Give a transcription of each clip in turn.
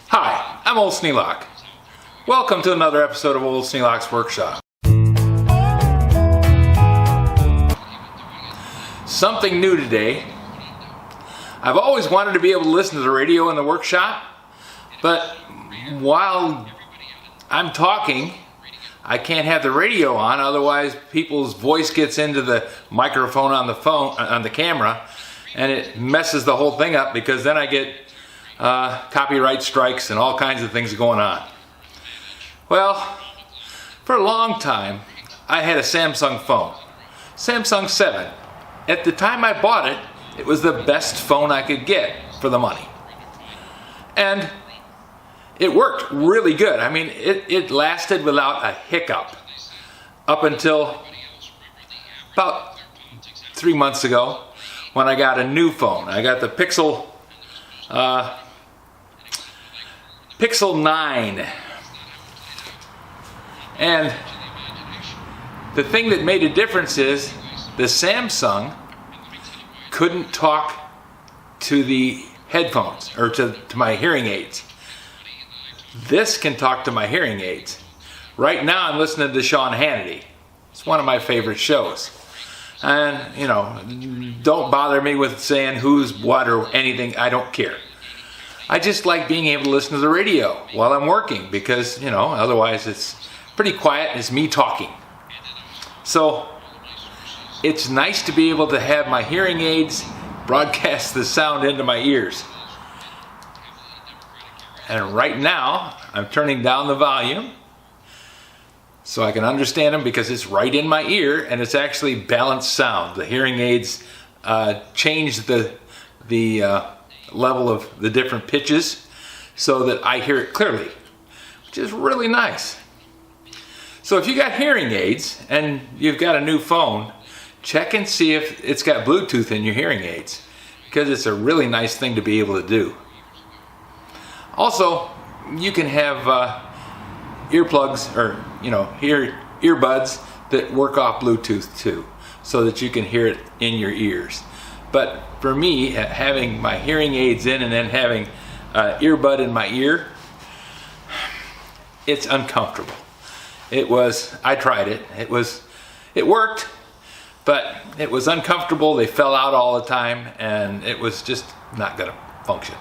Hi, I'm Old Sneelock. Welcome to another episode of Old Sneelock's Workshop. Something new today. I've always wanted to be able to listen to the radio in the workshop, but while I'm talking, I can't have the radio on, otherwise people's voice gets into the microphone on the camera, and it messes the whole thing up because then I get copyright strikes and all kinds of things going on. Well, for a long time, I had a Samsung phone, Samsung 7. At the time I bought it, it was the best phone I could get for the money. And it worked really good. I mean, it lasted without a hiccup up until about 3 months ago when I got a new phone. I got the Pixel 9. And the thing that made a difference is the Samsung couldn't talk to the headphones or to my hearing aids. This can talk to my hearing aids. Right now I'm listening to Sean Hannity. It's one of my favorite shows. And, you know, don't bother me with saying who's what or anything. I don't care. I just like being able to listen to the radio while I'm working because, you know, otherwise it's pretty quiet and it's me talking. So it's nice to be able to have my hearing aids broadcast the sound into my ears. And right now I'm turning down the volume so I can understand them because it's right in my ear and it's actually balanced sound. The hearing aids change the level of the different pitches so that I hear it clearly, which is really nice. So if you got hearing aids and you've got a new phone, check and see if it's got Bluetooth in your hearing aids because it's a really nice thing to be able to do. Also, you can have earplugs or, you know, earbuds that work off Bluetooth too so that you can hear it in your ears. But for me, having my hearing aids in and then having an earbud in my ear, it's uncomfortable. I tried it. It worked, but it was uncomfortable. They fell out all the time and it was just not gonna function.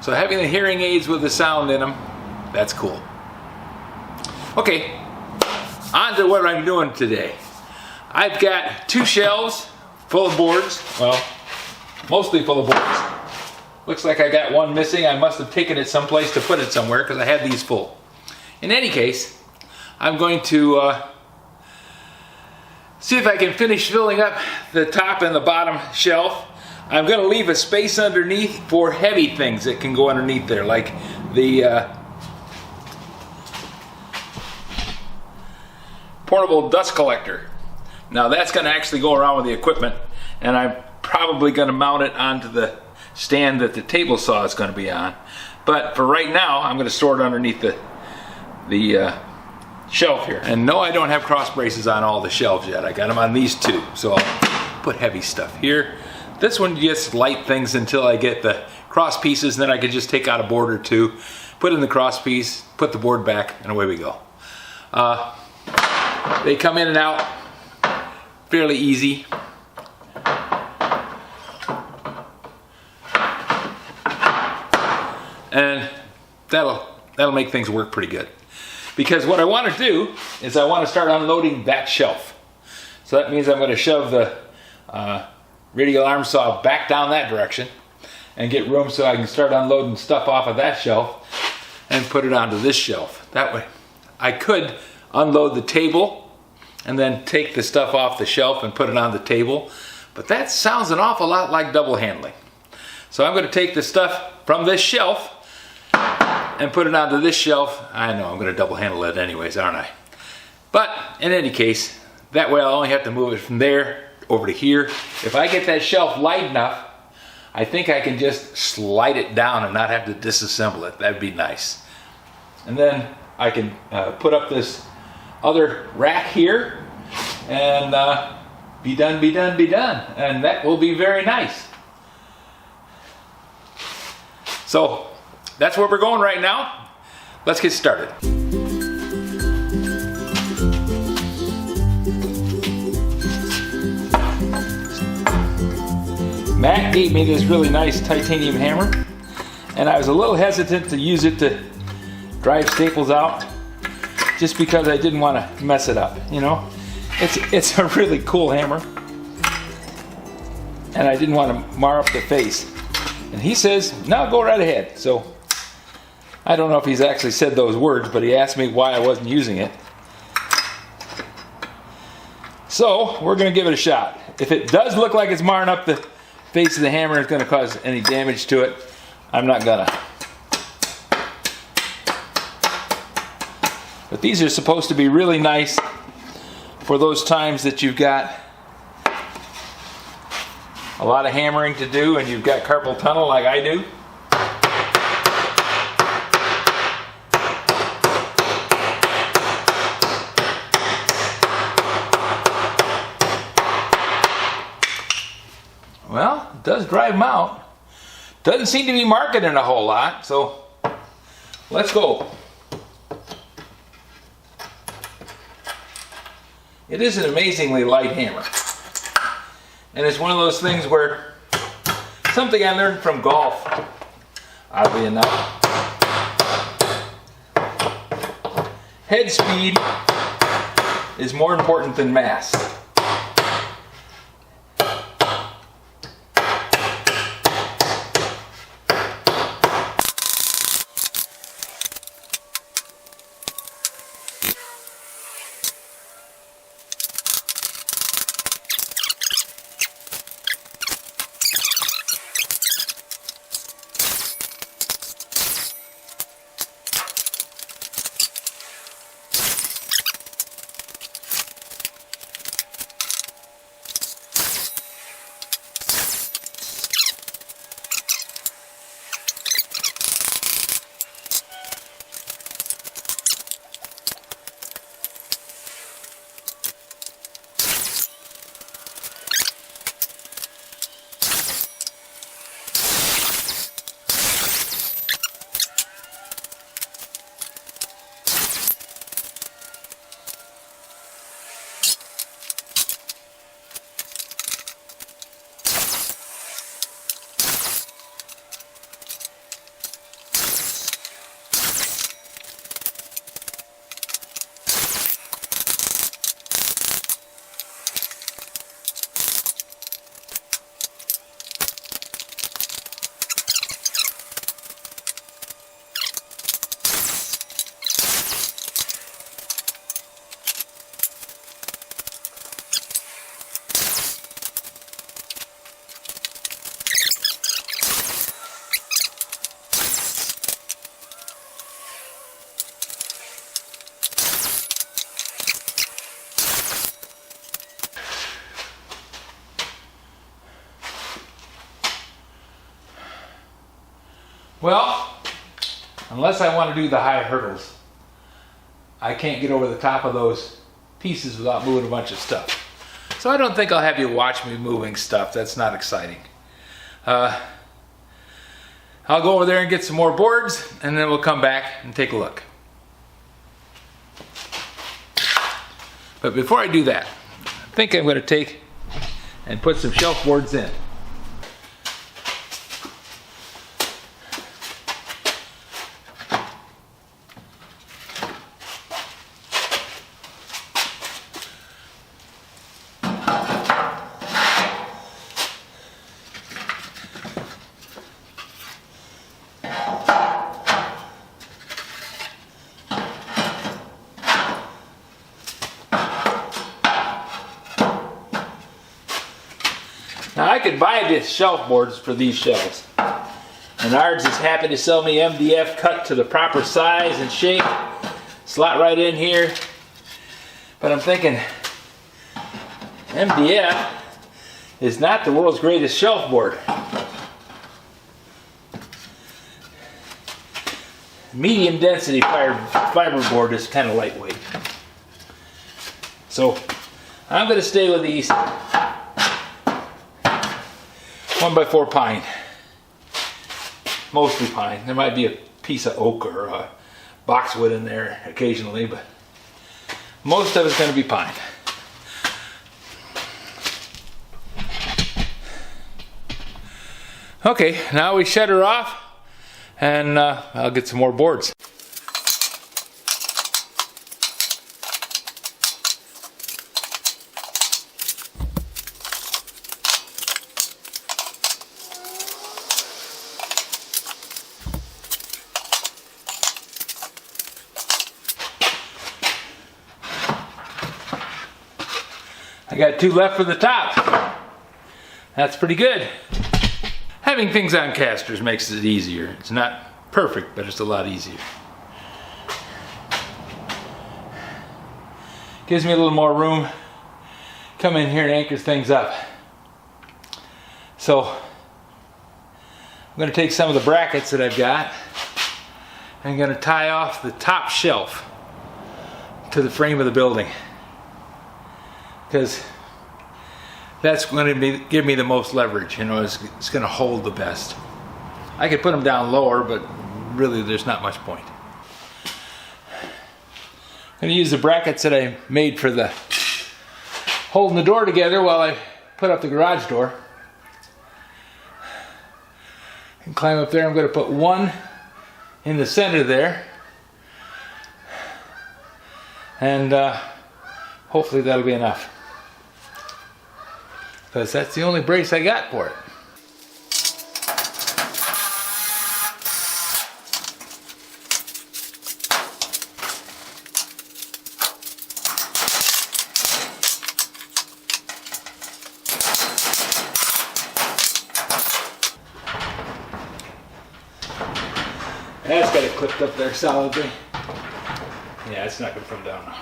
So having the hearing aids with the sound in them, that's cool. Okay, on to what I'm doing today. I've got 2 shelves full of boards, well, mostly full of boards. Looks like I got one missing. I must have taken it someplace to put it somewhere because I had these full. In any case, I'm going to see if I can finish filling up the top and the bottom shelf. I'm going to leave a space underneath for heavy things that can go underneath there, like the portable dust collector. Now that's going to actually go around with the equipment, and I'm probably going to mount it onto the stand that the table saw is going to be on. But for right now, I'm going to store it underneath the shelf here. And no, I don't have cross braces on all the shelves yet. I got them on these 2, so I'll put heavy stuff here. This one just light things until I get the cross pieces, and then I can just take out a board or 2, put in the cross piece, put the board back, and away we go. They come in and out fairly easy. And that'll make things work pretty good. Because what I want to do is I want to start unloading that shelf. So that means I'm going to shove the radial arm saw back down that direction and get room so I can start unloading stuff off of that shelf and put it onto this shelf. That way I could unload the table and then take the stuff off the shelf and put it on the table, but that sounds an awful lot like double handling. So I'm going to take the stuff from this shelf and put it onto this shelf. I know I'm going to double handle it anyways, aren't I? But in any case, that way I'll only have to move it from there over to here. If I get that shelf light enough, I think I can just slide it down and not have to disassemble it. That'd be nice. And then I can put up this other rack here and be done, be done, be done. And that will be very nice. So that's where we're going right now. Let's get started. Matt gave me this really nice titanium hammer, and I was a little hesitant to use it to drive staples out just because I didn't want to mess it up, you know. It's a really cool hammer, and I didn't want to mar up the face. And he says, no, go right ahead. So I don't know if he's actually said those words, but he asked me why I wasn't using it. So we're going to give it a shot. If it does look like it's marring up the face of the hammer, it's going to cause any damage to it, I'm not gonna. But these are supposed to be really nice for those times that you've got a lot of hammering to do and you've got carpal tunnel like I do. Well, it does drive them out. Doesn't seem to be marking a whole lot, so let's go. It is an amazingly light hammer. And it's one of those things where, something I learned from golf, oddly enough. Head speed is more important than mass. Well, unless I want to do the high hurdles, I can't get over the top of those pieces without moving a bunch of stuff. So I don't think I'll have you watch me moving stuff. That's not exciting. I'll go over there and get some more boards, and then we'll come back and take a look. But before I do that, I think I'm going to take and put some shelf boards in. Now I could buy this shelf boards for these shelves. Menards is happy to sell me MDF cut to the proper size and shape. Slot right in here. But I'm thinking, MDF is not the world's greatest shelf board. Medium density fiberboard is kind of lightweight. So I'm going to stay with these 1x4 pine. mostly pine. There might be a piece of oak or boxwood in there occasionally, but most of it's going to be pine. Okay, now we shut her off, and I'll get some more boards. I got 2 left for the top. That's pretty good. Having things on casters makes it easier. It's not perfect, but it's a lot easier. Gives me a little more room. Come in here and anchor things up. So I'm going to take some of the brackets that I've got. I'm going to tie off the top shelf to the frame of the building, because that's going to give me the most leverage. You know, it's going to hold the best. I could put them down lower, but really there's not much point. I'm going to use the brackets that I made for the holding the door together while I put up the garage door. And climb up there. I'm going to put one in the center there, and hopefully that'll be enough, because that's the only brace I got for it. That's got it clipped up there solidly. Yeah, it's not going to come down now.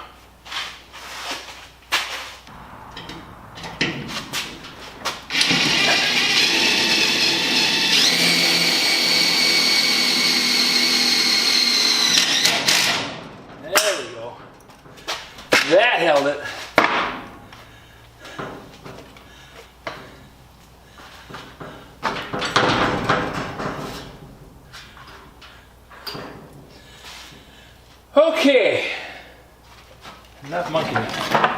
There we go. That held it. Okay, enough monkey now.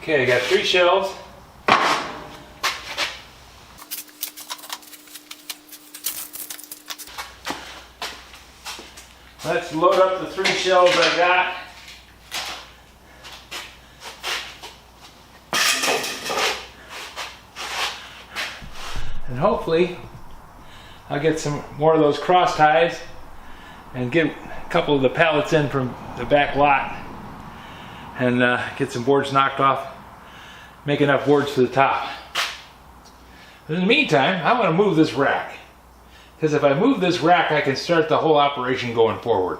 Okay, I got 3 shelves. Let's load up the 3 shelves I got. And hopefully I'll get some more of those cross ties and get a couple of the pallets in from the back lot, and get some boards knocked off, make enough boards to the top. But in the meantime, I want to move this rack, because if I move this rack I can start the whole operation going forward.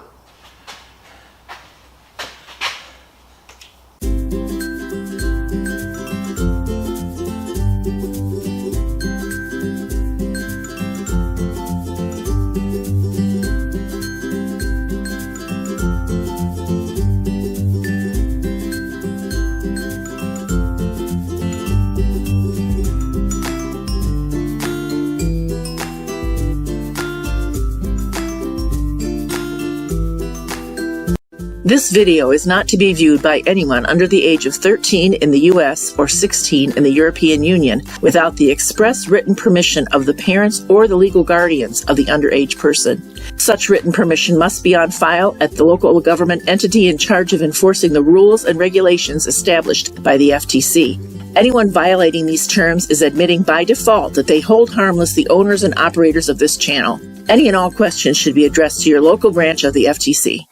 This video is not to be viewed by anyone under the age of 13 in the U.S. or 16 in the European Union without the express written permission of the parents or the legal guardians of the underage person. Such written permission must be on file at the local government entity in charge of enforcing the rules and regulations established by the FTC. Anyone violating these terms is admitting by default that they hold harmless the owners and operators of this channel. Any and all questions should be addressed to your local branch of the FTC.